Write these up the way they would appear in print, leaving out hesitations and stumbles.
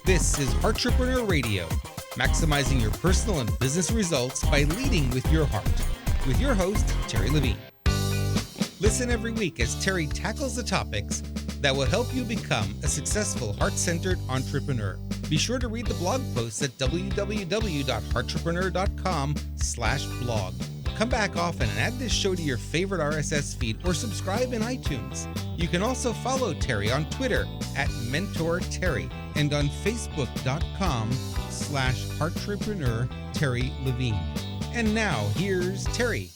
This is Heartrepreneur Radio, maximizing your personal and business results by leading with your heart. With your host, Terri Levine. Listen every week as Terri tackles the topics that will help you become a successful heart-centered entrepreneur. Be sure to read the blog posts at www.heartrepreneur.com/blog. Come back often and add this show to your favorite RSS feed or subscribe in iTunes. You can also follow Terri on Twitter at MentorTerri and on Facebook.com/Heartrepreneur Terri Levine. And now here's Terri.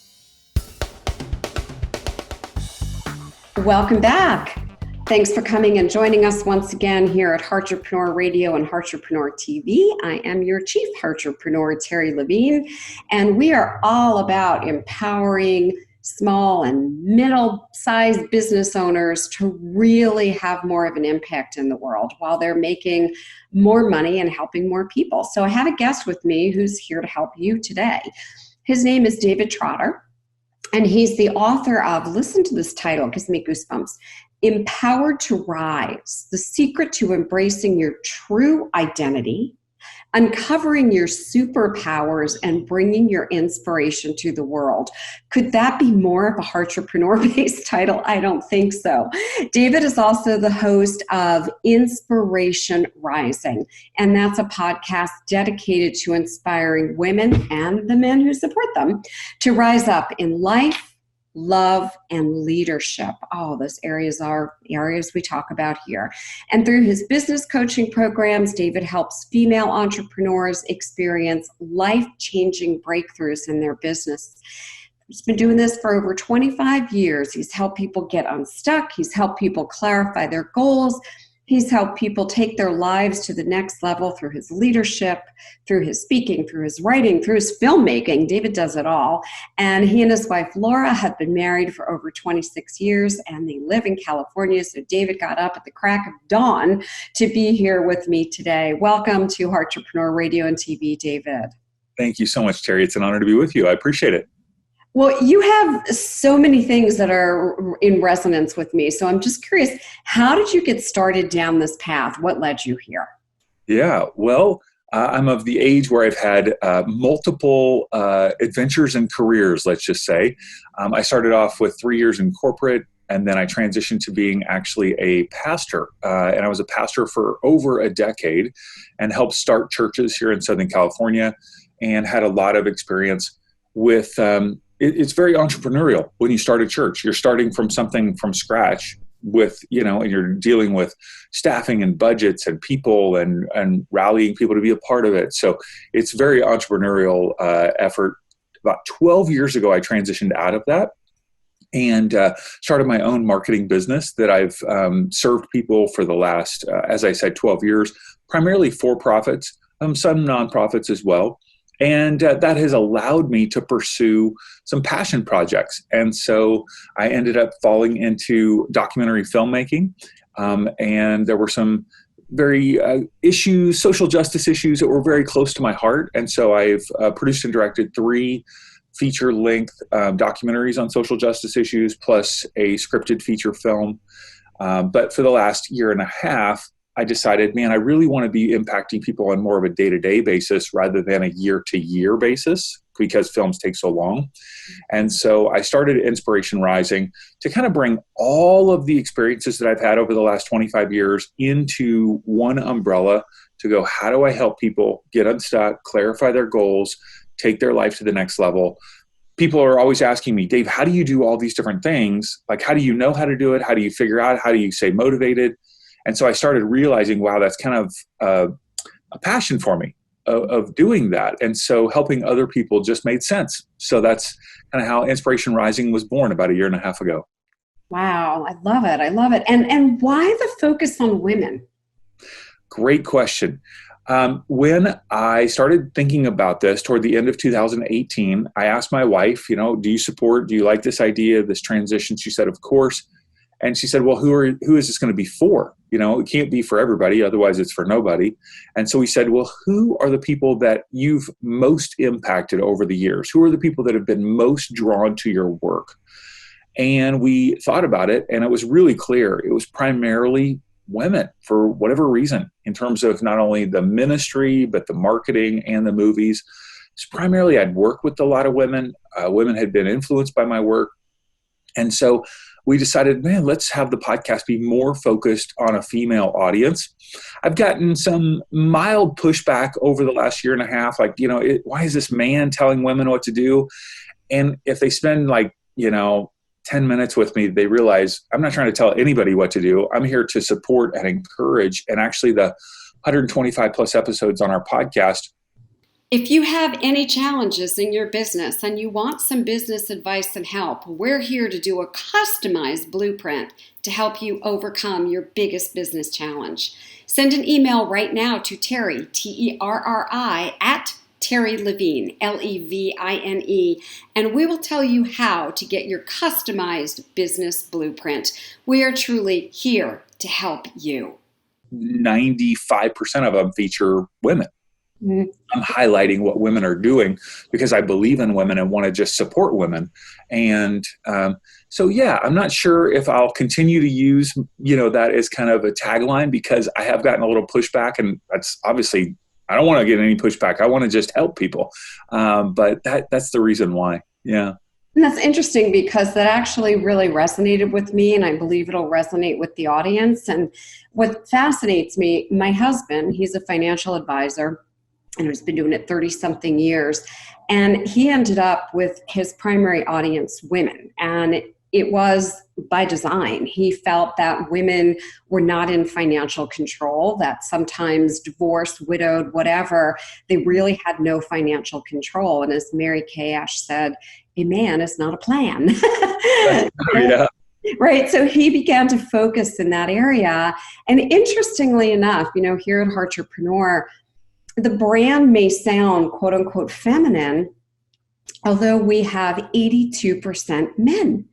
Welcome back. Thanks for coming and joining us once again here at Heartrepreneur Radio and Heartrepreneur TV. I am your Chief Heartrepreneur, Terri Levine, and we are all about empowering small and middle-sized business owners to really have more of an impact in the world while they're making more money and helping more people. So I have a guest with me who's here to help you today. His name is David Trotter, and he's the author of, listen to this title, it gives me goosebumps, Empowered to Rise, the secret to embracing your true identity, uncovering your superpowers, and bringing your inspiration to the world. Could that be more of a Heartrepreneur-based title? I don't think so. David is also the host of Inspiration Rising, and that's a podcast dedicated to inspiring women and the men who support them to rise up in life, love, and leadership. Oh, those areas are areas we talk about here. And through his business coaching programs, David helps female entrepreneurs experience life-changing breakthroughs in their business. He's been doing this for over 25 years. He's helped people get unstuck. He's helped people clarify their goals. He's helped people take their lives to the next level through his leadership, through his speaking, through his writing, through his filmmaking. David does it all. And he and his wife, Laura, have been married for over 26 years, and they live in California. So David got up at the crack of dawn to be here with me today. Welcome to Heartrepreneur Radio and TV, David. Thank you so much, Terri. It's an honor to be with you. I appreciate it. Well, you have so many things that are in resonance with me. So I'm just curious, how did you get started down this path? What led you here? Yeah, well, I'm of the age where I've had multiple adventures and careers, let's just say. I started off with 3 years in corporate, and then I transitioned to being actually a pastor. And I was a pastor for over a decade and helped start churches here in Southern California and had a lot of experience with it's very entrepreneurial when you start a church. You're starting from something from scratch with, and you're dealing with staffing and budgets and people and rallying people to be a part of it. So it's very entrepreneurial effort. About 12 years ago, I transitioned out of that and started my own marketing business that I've served people for the last, as I said, 12 years, primarily for-profits, some nonprofits as well. And that has allowed me to pursue some passion projects. And so I ended up falling into documentary filmmaking. And there were some very social justice issues that were very close to my heart. And so I've produced and directed 3 feature-length documentaries on social justice issues, plus a scripted feature film. But for the last year and a half, I decided, I really want to be impacting people on more of a day-to-day basis rather than a year-to-year basis because films take so long. And so I started Inspiration Rising to kind of bring all of the experiences that I've had over the last 25 years into one umbrella to go, how do I help people get unstuck, clarify their goals, take their life to the next level? People are always asking me, Dave, how do you do all these different things? Like, how do you know how to do it? How do you figure out? How do you stay motivated? And so I started realizing, wow, that's kind of a passion for me of doing that. And so helping other people just made sense. So that's kind of how Inspiration Rising was born about a year and a half ago. Wow, I love it. I love it. And why the focus on women? Great question. When I started thinking about this toward the end of 2018, I asked my wife, do you like this idea, this transition? She said, of course. And she said, well, who is this going to be for? It can't be for everybody, otherwise it's for nobody. And so we said, well, who are the people that you've most impacted over the years? Who are the people that have been most drawn to your work? And we thought about it, and it was really clear. It was primarily women for whatever reason, in terms of not only the ministry, but the marketing and the movies. So primarily I'd worked with a lot of women. Women had been influenced by my work. And so we decided, man, let's have the podcast be more focused on a female audience. I've gotten some mild pushback over the last year and a half, like, why is this man telling women what to do? And if they spend 10 minutes with me, they realize I'm not trying to tell anybody what to do. I'm here to support and encourage. And actually the 125 plus episodes on our podcast. If you have any challenges in your business and you want some business advice and help, we're here to do a customized blueprint to help you overcome your biggest business challenge. Send an email right now to Terri, Terri, at Terri Levine, Levine, and we will tell you how to get your customized business blueprint. We are truly here to help you. 95% of them feature women. I'm highlighting what women are doing because I believe in women and want to just support women. And I'm not sure if I'll continue to use, that as kind of a tagline, because I have gotten a little pushback, and that's obviously, I don't want to get any pushback. I want to just help people. But that's the reason why. Yeah. And that's interesting because that actually really resonated with me, and I believe it'll resonate with the audience. And what fascinates me, my husband, he's a financial advisor, and he's been doing it 30-something years. And he ended up with his primary audience, women. And it was by design. He felt that women were not in financial control, that sometimes divorced, widowed, whatever, they really had no financial control. And as Mary Kay Ash said, a man is not a plan. Yeah. Right. So he began to focus in that area. And interestingly enough, here at Heartrepreneur, the brand may sound quote unquote feminine, although we have 82% men.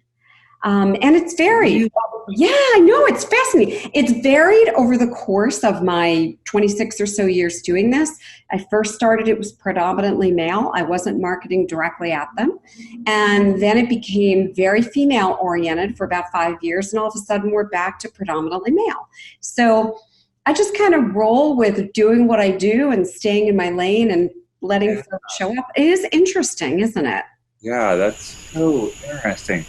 And it's varied. Yeah, I know. It's fascinating. It's varied over the course of my 26 or so years doing this. I first started, it was predominantly male. I wasn't marketing directly at them. And then it became very female oriented for about 5 years. And all of a sudden we're back to predominantly male. So I just kind of roll with doing what I do and staying in my lane and letting folks show up. It is interesting, isn't it? Yeah, that's so interesting.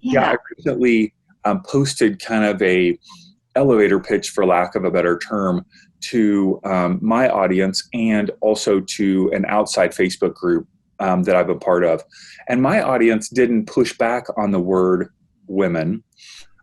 Yeah, I recently posted kind of a elevator pitch, for lack of a better term, to my audience and also to an outside Facebook group that I'm a part of. And my audience didn't push back on the word women,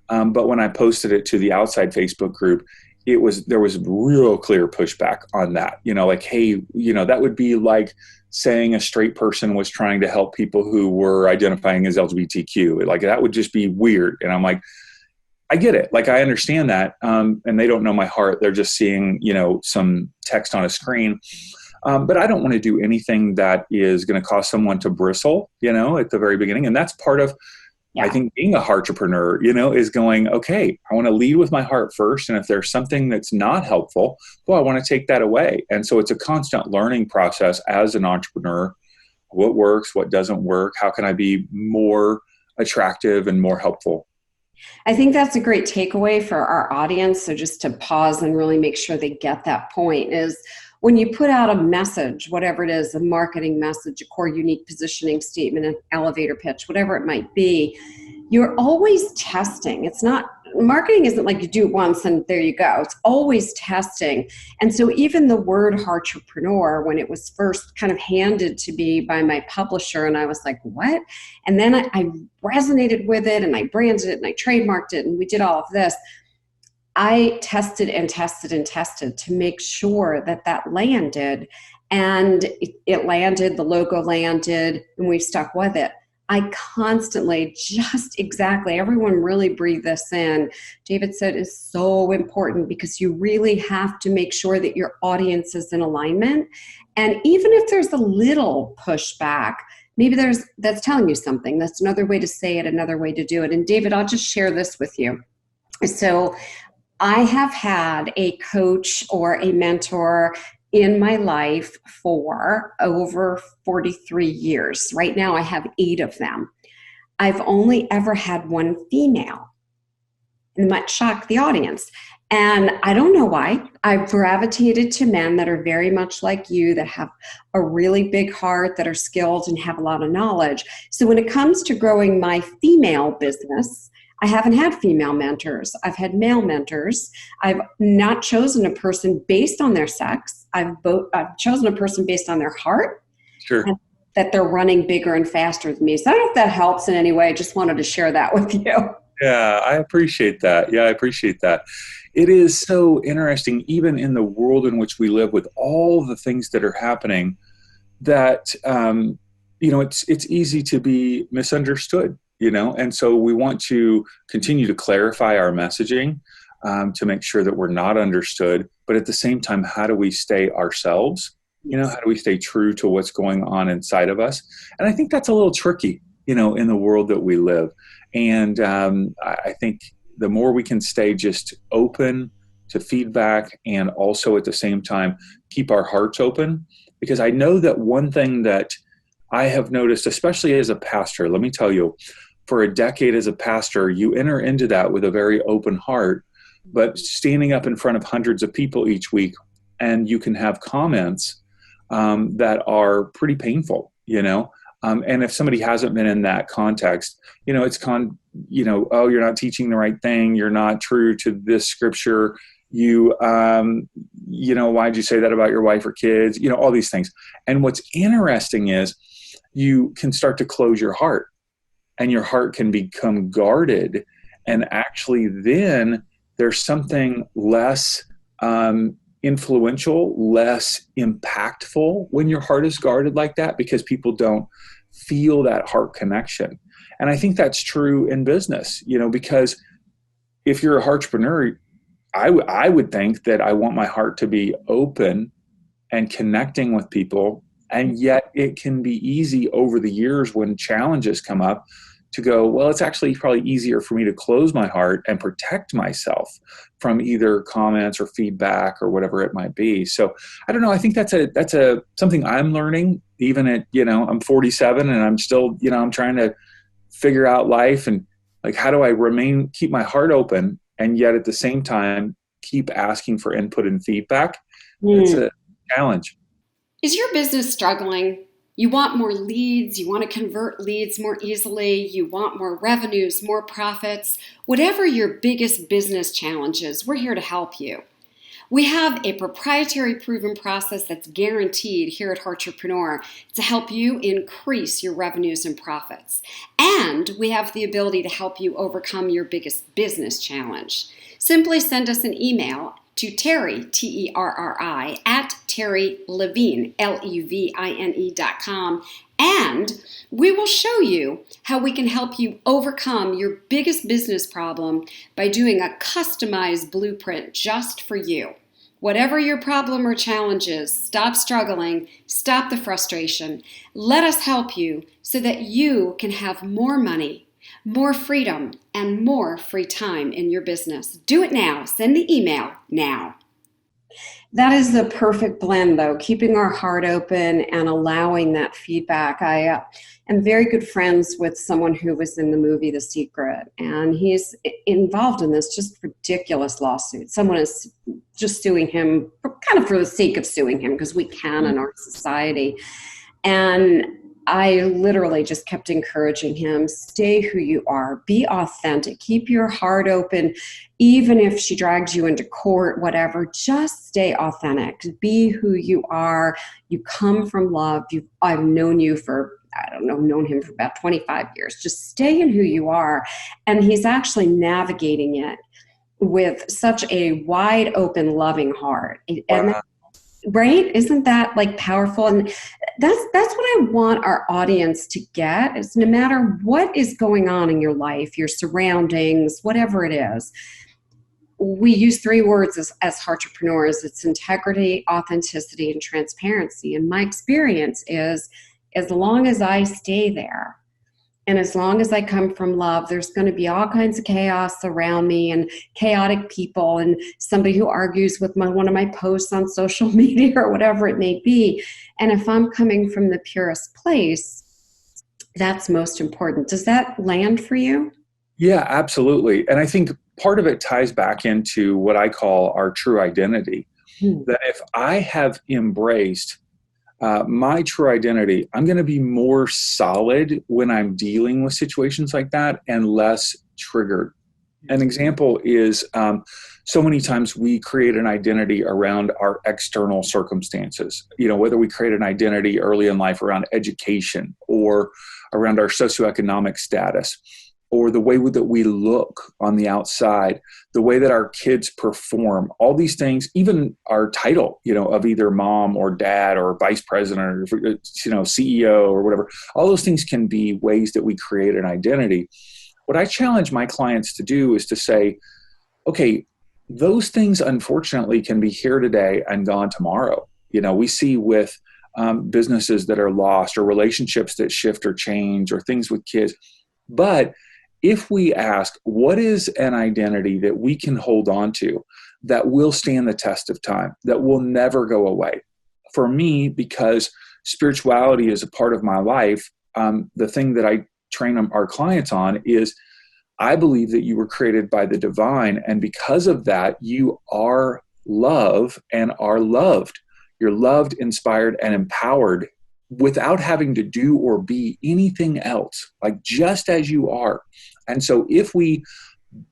but when I posted it to the outside Facebook group, there was real clear pushback on that. Hey, that would be like saying a straight person was trying to help people who were identifying as LGBTQ. Like, that would just be weird. And I'm like, I get it. Like, I understand that. And they don't know my heart. They're just seeing, some text on a screen. But I don't want to do anything that is going to cause someone to bristle, at the very beginning. And that's part of, I think, being a heartrepreneur, is going, okay, I want to lead with my heart first. And if there's something that's not helpful, well, I want to take that away. And so it's a constant learning process as an entrepreneur. What works, what doesn't work? How can I be more attractive and more helpful? I think that's a great takeaway for our audience. So just to pause and really make sure they get that point is, when you put out a message, whatever it is, a marketing message, a core unique positioning statement, an elevator pitch, whatever it might be, you're always testing. Marketing isn't like you do it once and there you go. It's always testing. And so even the word heartrepreneur, when it was first kind of handed to me by my publisher, and I was like, what? And then I resonated with it, and I branded it, and I trademarked it, and we did all of this. I tested and tested and tested to make sure that landed, and it landed, the logo landed, and we stuck with it. I constantly, everyone really breathe this in. David said is so important, because you really have to make sure that your audience is in alignment. And even if there's a little pushback, maybe that's telling you something. That's another way to say it, another way to do it. And David, I'll just share this with you. So I have had a coach or a mentor in my life for over 43 years. Right now, I have 8 of them. I've only ever had one female. And that might shock the audience. And I don't know why. I've gravitated to men that are very much like you, that have a really big heart, that are skilled and have a lot of knowledge. So when it comes to growing my female business, I haven't had female mentors. I've had male mentors. I've not chosen a person based on their sex. I've chosen a person based on their heart. Sure. And that they're running bigger and faster than me. So I don't know if that helps in any way. I just wanted to share that with you. Yeah, I appreciate that. Yeah, I appreciate that. It is so interesting, even in the world in which we live, with all the things that are happening, that it's easy to be misunderstood. And so we want to continue to clarify our messaging to make sure that we're not understood. But at the same time, how do we stay ourselves? How do we stay true to what's going on inside of us? And I think that's a little tricky, in the world that we live. And I think the more we can stay just open to feedback, and also at the same time keep our hearts open, because I know that one thing that I have noticed, especially as a pastor, let me tell you, for a decade as a pastor, you enter into that with a very open heart, but standing up in front of hundreds of people each week, and you can have comments that are pretty painful, and if somebody hasn't been in that context, it's oh, you're not teaching the right thing. You're not true to this scripture. Why'd you say that about your wife or kids? All these things. And what's interesting is you can start to close your heart, and your heart can become guarded. And actually then there's something less influential, less impactful when your heart is guarded like that, because people don't feel that heart connection. And I think that's true in business, because if you're a heartpreneur, I would think that I want my heart to be open and connecting with people. And yet it can be easy over the years when challenges come up to go, well, it's actually probably easier for me to close my heart and protect myself from either comments or feedback or whatever it might be. So I don't know. I think that's something I'm learning, even at, I'm 47 and I'm still, I'm trying to figure out life, and like, how do I keep my heart open, and yet at the same time, keep asking for input and feedback. It's a challenge. Is your business struggling? You want more leads, you want to convert leads more easily, you want more revenues, more profits. Whatever your biggest business challenge is, we're here to help you. We have a proprietary proven process that's guaranteed here at Heartrepreneur to help you increase your revenues and profits. And we have the ability to help you overcome your biggest business challenge. Simply send us an email to Terri, Terri, at Terri Levine, Levine.com, and we will show you how we can help you overcome your biggest business problem by doing a customized blueprint just for you. Whatever your problem or challenge is, stop struggling, stop the frustration. Let us help you so that you can have more money, more freedom, and more free time in your business. Do it now. Send the email now. That is the perfect blend, though, keeping our heart open and allowing that feedback. I am very good friends with someone who was in the movie The Secret, and he's involved in this just ridiculous lawsuit. Someone is just suing him kind of for the sake of suing him, because we can in our society. And I literally just kept encouraging him, stay who you are, be authentic, keep your heart open. Even if she drags you into court, whatever, just stay authentic, be who you are. You come from love. I've known you for, known him for about 25 years. Just stay in who you are. And he's actually navigating it with such a wide open, loving heart. And right? Isn't that like powerful? And that's what I want our audience to get, is no matter what is going on in your life, your surroundings, whatever it is, we use three words as heartrepreneurs. It's integrity, authenticity, and transparency. And my experience is, as long as I stay there, and as long as I come from love, there's going to be all kinds of chaos around me and chaotic people and somebody who argues with one of my posts on social media or whatever it may be. And if I'm coming from the purest place, that's most important. Does that land for you? Yeah, absolutely. And I think part of it ties back into what I call our true identity. That if I have embraced my true identity, I'm going to be more solid when I'm dealing with situations like that and less triggered. An example is so many times we create an identity around our external circumstances. Whether we create an identity early in life around education or around our socioeconomic status, or the way that we look on the outside, the way that our kids perform, all these things, even our title, of either mom or dad or vice president or, CEO or whatever, all those things can be ways that we create an identity. What I challenge my clients to do is to say, okay, those things unfortunately can be here today and gone tomorrow. We see with businesses that are lost or relationships that shift or change or things with kids. But if we ask, what is an identity that we can hold on to that will stand the test of time, that will never go away? For me, because spirituality is a part of my life, the thing that I train our clients on is I believe that you were created by the divine, and because of that, you are love and are loved. You're loved, inspired, and empowered without having to do or be anything else, like just as you are. And so if we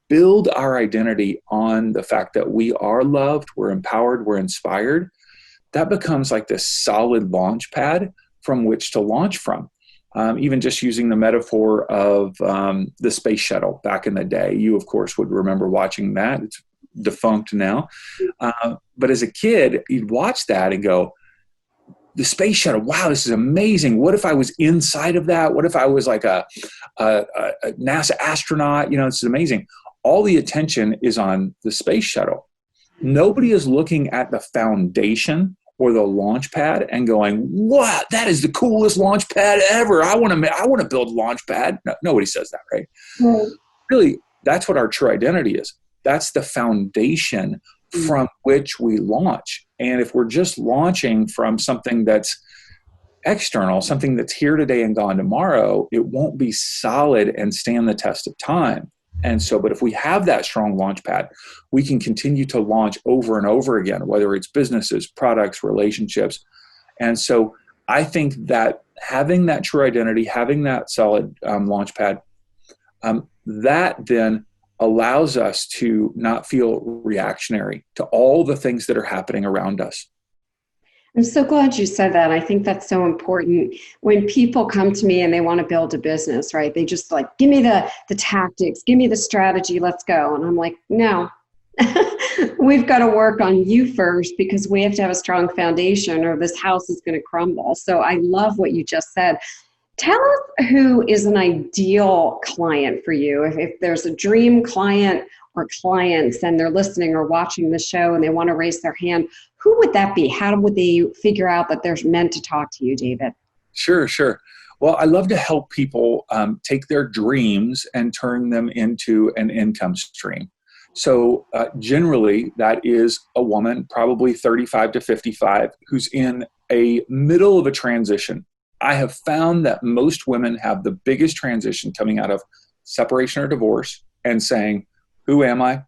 build our identity on the fact that we are loved, we're empowered, we're inspired, that becomes like this solid launch pad from which to launch from. Even just using the metaphor of the space shuttle back in the day. You, of course, would remember watching that. It's defunct now. But as a kid, you'd watch that and go, the space shuttle, wow, this is amazing. What if I was inside of that? What if I was like a NASA astronaut? This is amazing. All the attention is on the space shuttle. Nobody is looking at the foundation or the launch pad and going, wow, that is the coolest launch pad ever. I want to build a launch pad. No, nobody says that, right? Right? Really, that's what our true identity is. That's the foundation from which we launch. And if we're just launching from something that's external, something that's here today and gone tomorrow, it won't be solid and stand the test of time. And so, but if we have that strong launch pad, we can continue to launch over and over again, whether it's businesses, products, relationships. And so I think that having that true identity, having that solid launch pad, that then allows us to not feel reactionary to all the things that are happening around us. I'm so glad you said that. I think that's so important. When people come to me and they want to build a business, right? They just like, give me the tactics, give me the strategy, let's go. And I'm like, no, we've got to work on you first because we have to have a strong foundation or this house is going to crumble. So I love what you just said. Tell us who is an ideal client for you. If there's a dream client or clients and they're listening or watching the show and they want to raise their hand, who would that be? How would they figure out that they're meant to talk to you, David? Sure. Well, I love to help people take their dreams and turn them into an income stream. So generally, that is a woman, probably 35 to 55, who's in a middle of a transition. I have found that most women have the biggest transition coming out of separation or divorce and saying, who am I?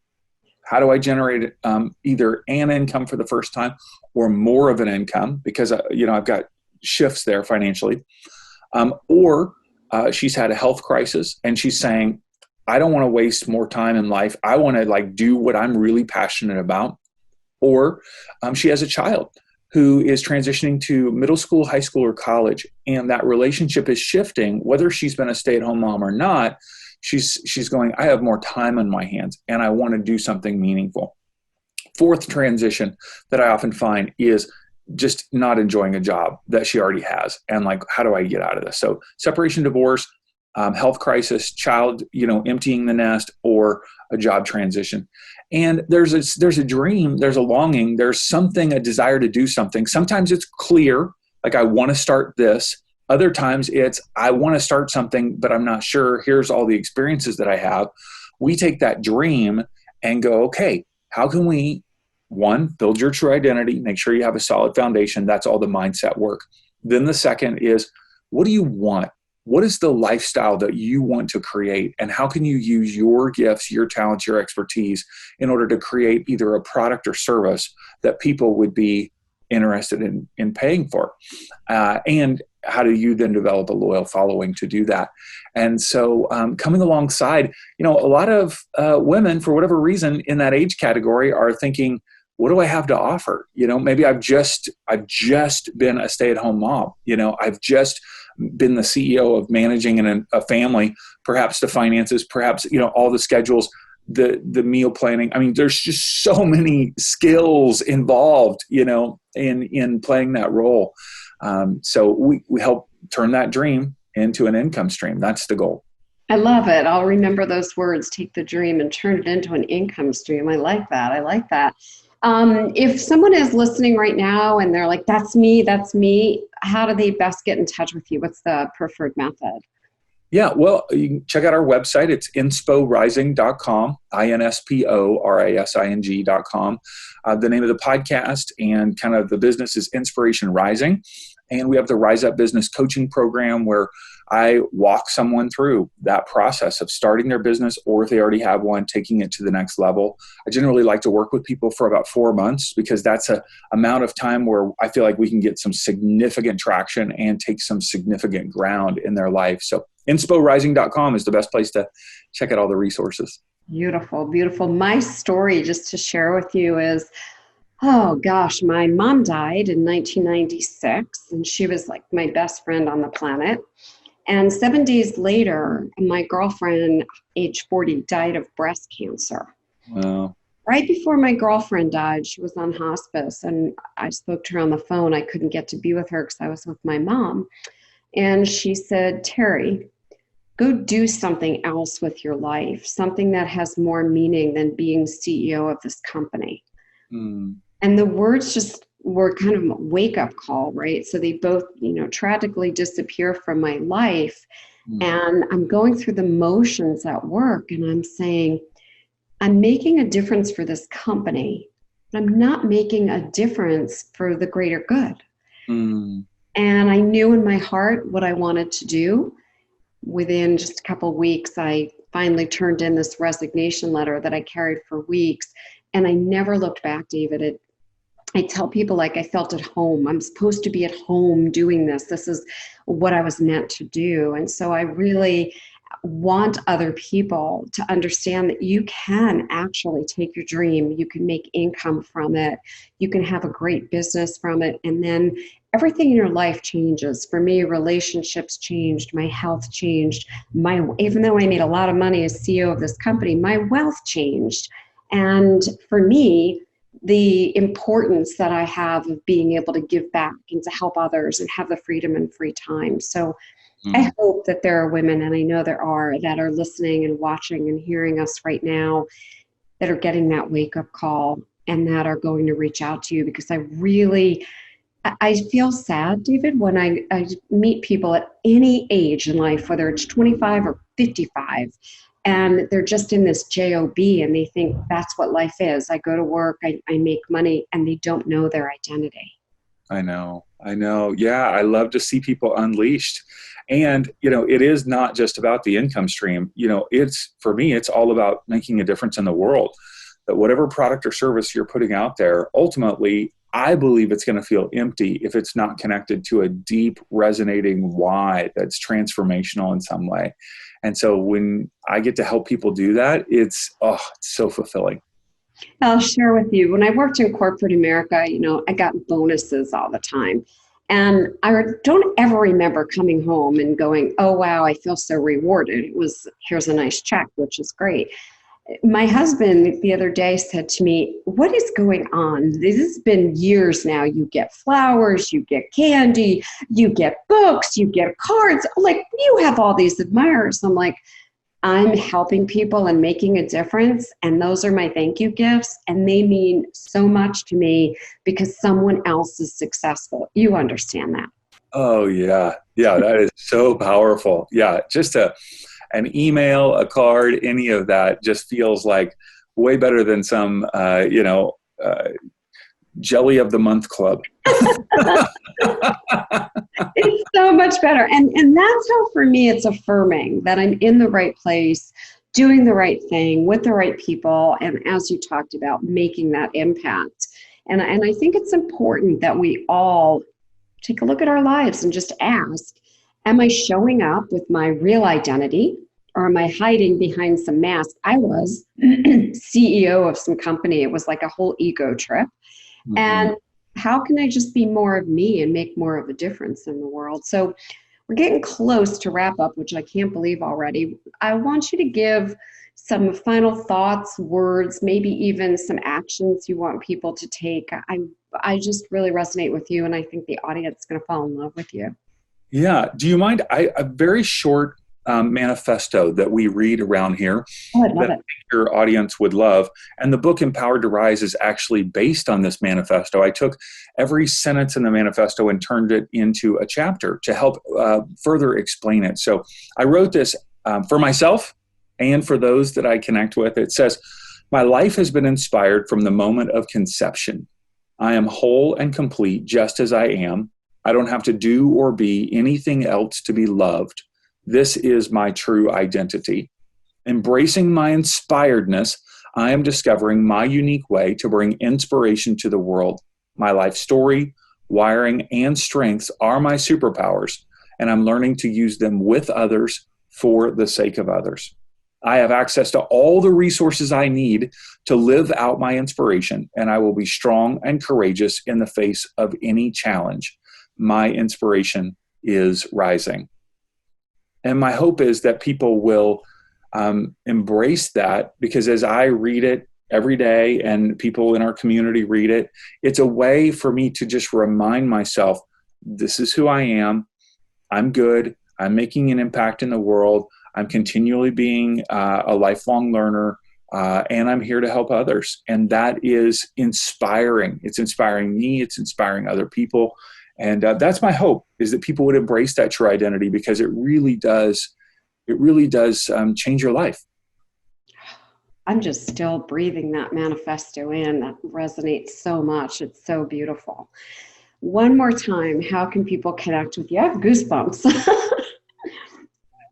How do I generate either an income for the first time or more of an income? Because, I've got shifts there financially. Or she's had a health crisis and she's saying, I don't want to waste more time in life. I want to do what I'm really passionate about. Or she has a child who is transitioning to middle school, high school, or college, and that relationship is shifting, whether she's been a stay-at-home mom or not. She's going, I have more time on my hands, and I want to do something meaningful. Fourth transition that I often find is just not enjoying a job that she already has, and how do I get out of this? So separation, divorce, health crisis, child, emptying the nest, or a job transition. And there's a dream, there's a longing, there's something, a desire to do something. Sometimes it's clear, like I want to start this. Other times it's, I want to start something, but I'm not sure. Here's all the experiences that I have. We take that dream and go, okay, how can we, one, build your true identity, make sure you have a solid foundation. That's all the mindset work. Then the second is, what do you want? what is the lifestyle that you want to create, and how can you use your gifts, your talents, your expertise in order to create either a product or service that people would be interested in paying for? And how do you then develop a loyal following to do that? And so coming alongside, a lot of women, for whatever reason, in that age category are thinking, what do I have to offer? Maybe I've just been a stay-at-home mom. I've just been the CEO of managing a family, perhaps the finances, perhaps, all the schedules, the meal planning. I mean, there's just so many skills involved, in playing that role. So we help turn that dream into an income stream. That's the goal. I love it. I'll remember those words, take the dream and turn it into an income stream. I like that. If someone is listening right now and they're like, that's me, how do they best get in touch with you? What's the preferred method? Yeah, well, you can check out our website. It's insporising.com, INSPORISING.com. The name of the podcast and kind of the business is Inspiration Rising. And we have the Rise Up Business Coaching Program where I walk someone through that process of starting their business, or if they already have one, taking it to the next level. I generally like to work with people for about 4 months because that's an amount of time where I feel like we can get some significant traction and take some significant ground in their life. So insporising.com is the best place to check out all the resources. Beautiful, beautiful. My story, just to share with you, is, oh gosh, my mom died in 1996, and she was like my best friend on the planet. And 7 days later, my girlfriend, age 40, died of breast cancer. Wow. Right before my girlfriend died, she was on hospice, and I spoke to her on the phone. I couldn't get to be with her because I was with my mom. And she said, Terri, go do something else with your life, something that has more meaning than being CEO of this company. Mm. And the words just were kind of a wake-up call, right? So they both, tragically disappear from my life. Mm. And I'm going through the motions at work, and I'm saying, I'm making a difference for this company, but I'm not making a difference for the greater good. Mm. And I knew in my heart what I wanted to do. Within just a couple of weeks, I finally turned in this resignation letter that I carried for weeks. And I never looked back, David. I tell people, like, I felt at home. I'm supposed to be at home doing this. This is what I was meant to do. And so I really want other people to understand that you can actually take your dream. You can make income from it. You can have a great business from it. And then everything in your life changes. For me, relationships changed. My health changed. Even though I made a lot of money as CEO of this company, my wealth changed. And for me, the importance that I have of being able to give back and to help others and have the freedom and free time. So I hope that there are women, and I know there are, that are listening and watching and hearing us right now that are getting that wake-up call and that are going to reach out to you, because I feel sad, David, when I meet people at any age in life, whether it's 25 or 55, and they're just in this job and they think that's what life is. I go to work, I make money, and they don't know their identity. I know. Yeah, I love to see people unleashed. And, it is not just about the income stream. For me, it's all about making a difference in the world. That whatever product or service you're putting out there, ultimately, I believe it's going to feel empty if it's not connected to a deep, resonating why that's transformational in some way. And so when I get to help people do that, it's so fulfilling. I'll share with you. When I worked in corporate America, I got bonuses all the time. And I don't ever remember coming home and going, oh, wow, I feel so rewarded. It was, here's a nice check, which is great. My husband the other day said to me, what is going on? This has been years now. You get flowers, you get candy, you get books, you get cards. Like, you have all these admirers. I'm like, I'm helping people and making a difference. And those are my thank you gifts. And they mean so much to me because someone else is successful. You understand that. Oh, yeah. Yeah, that is so powerful. Yeah, just an email, a card, any of that just feels like way better than some, jelly of the month club. It's so much better. And that's how, for me, it's affirming that I'm in the right place, doing the right thing with the right people. And as you talked about, making that impact. And I think it's important that we all take a look at our lives and just ask, am I showing up with my real identity, or am I hiding behind some mask? I was CEO of some company. It was like a whole ego trip. Mm-hmm. And how can I just be more of me and make more of a difference in the world? So we're getting close to wrap up, which I can't believe already. I want you to give some final thoughts, words, maybe even some actions you want people to take. I just really resonate with you, and I think the audience is going to fall in love with you. Yeah. Do you mind? A very short manifesto that we read around here that I think your audience would love. And the book Empowered to Rise is actually based on this manifesto. I took every sentence in the manifesto and turned it into a chapter to help further explain it. So I wrote this for myself and for those that I connect with. It says, "My life has been inspired from the moment of conception. I am whole and complete just as I am. I don't have to do or be anything else to be loved. This is my true identity. Embracing my inspiredness, I am discovering my unique way to bring inspiration to the world. My life story, wiring, and strengths are my superpowers, and I'm learning to use them with others for the sake of others. I have access to all the resources I need to live out my inspiration, and I will be strong and courageous in the face of any challenge. My inspiration is rising." And my hope is that people will embrace that, because as I read it every day and people in our community read it, it's a way for me to just remind myself, this is who I am. I'm good. I'm making an impact in the world. I'm continually being a lifelong learner, and I'm here to help others. And that is inspiring. It's inspiring me. It's inspiring other people. And that's my hope, is that people would embrace that true identity, because it really does change your life. I'm just still breathing that manifesto in. That resonates so much. It's so beautiful. One more time, how can people connect with you? I have goosebumps.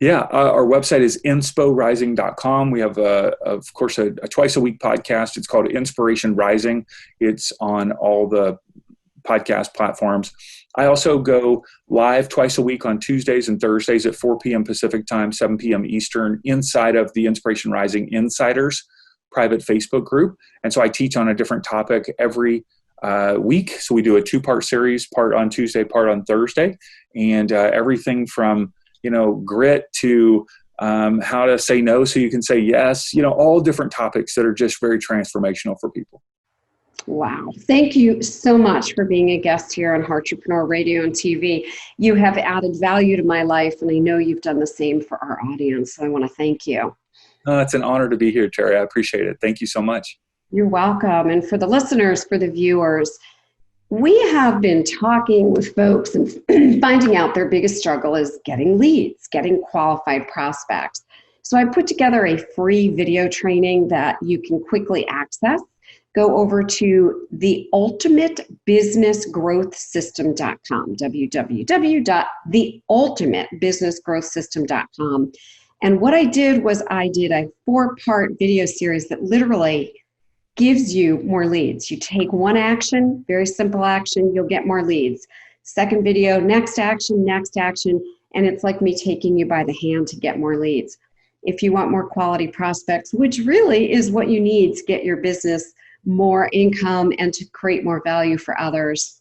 Yeah, our website is insporising.com. We have, of course, a twice a week podcast. It's called Inspiration Rising. It's on all the podcast platforms. I also go live twice a week on Tuesdays and Thursdays at 4 p.m. Pacific time, 7 p.m. Eastern, inside of the Inspiration Rising Insiders private Facebook group. And so I teach on a different topic every week. So we do a 2-part series, part on Tuesday, part on Thursday, and everything from grit to how to say no so you can say yes, all different topics that are just very transformational for people. Wow. Thank you so much for being a guest here on Heartrepreneur Radio and TV. You have added value to my life, and I know you've done the same for our audience. So I want to thank you. It's an honor to be here, Terri. I appreciate it. Thank you so much. You're welcome. And for the listeners, for the viewers, we have been talking with folks and finding out their biggest struggle is getting leads, getting qualified prospects. So I put together a free video training that you can quickly access. Go over to theultimatebusinessgrowthsystem.com, www.theultimatebusinessgrowthsystem.com. And what I did was I did a 4-part video series that literally gives you more leads. You take one action, very simple action, you'll get more leads. Second video, next action, and it's like me taking you by the hand to get more leads. If you want more quality prospects, which really is what you need to get your business more income and to create more value for others,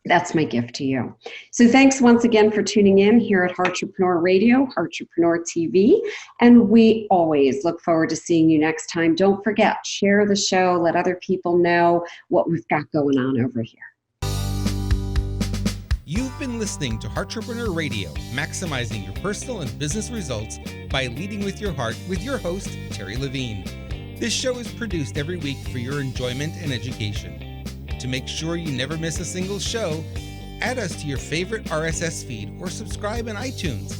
that's my gift to you. So thanks once again for tuning in here at Heartrepreneur Radio, Heartrepreneur TV, and we always look forward to seeing you next time. Don't forget, share the show, let other people know what we've got going on over here. You've been listening to Heartrepreneur Radio, maximizing your personal and business results by leading with your heart, with your host, Terri Levine. This show is produced every week for your enjoyment and education. To make sure you never miss a single show, add us to your favorite RSS feed or subscribe in iTunes.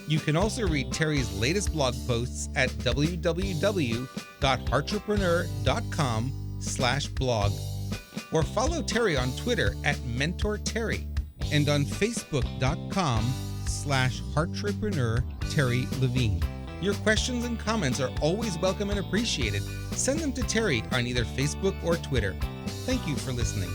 You can also read Terri's latest blog posts at www.heartrepreneur.com/blog or follow Terri on Twitter at MentorTerri and on Facebook.com/Heartrepreneur Terri Levine. Your questions and comments are always welcome and appreciated. Send them to Terri on either Facebook or Twitter. Thank you for listening.